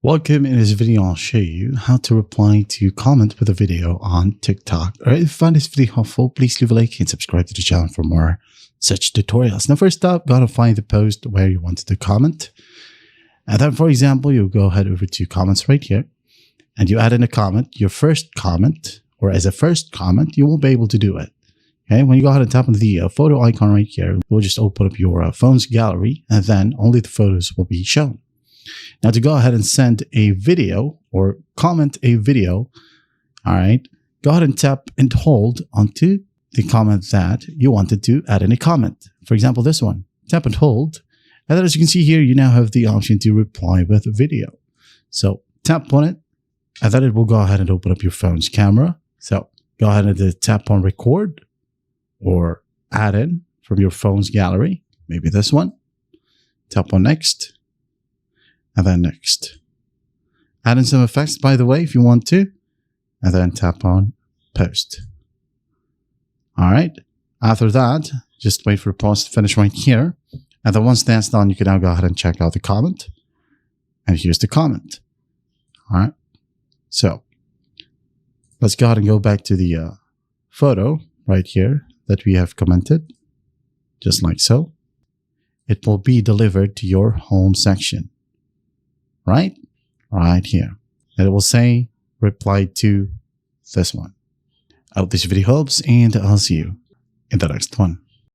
Welcome. In this video, I'll show you how to reply to comment with a video on TikTok. Alright, if you find this video helpful, please leave a like and subscribe to the channel for more such tutorials. Now, first up, gotta find the post where you wanted to comment. And then, for example, you go ahead over to comments right here, and you add in a comment, your first comment, or as a first comment, you won't be able to do it. Okay, when you go ahead and tap on the photo icon right here, we'll just open up your phone's gallery, and then only the photos will be shown. Now, to go ahead and send a video or comment a video, all right, go ahead and tap and hold onto the comment that you wanted to add in a comment. For example, this one, tap and hold. And then as you can see here, you now have the option to reply with a video. So tap on it, and then it will go ahead and open up your phone's camera. So go ahead and tap on record or add in from your phone's gallery. Maybe this one. Tap on next. And then next. Add in some effects, by the way, if you want to. And then tap on post. All right. After that, just wait for the pause to finish right here. And then once that's done, you can now go ahead and check out the comment. And here's the comment. All right. So let's go ahead and go back to the photo right here that we have commented. Just like so. It will be delivered to your home section. Right here. And it will say reply to this one. I hope this video helps, and I'll see you in the next one.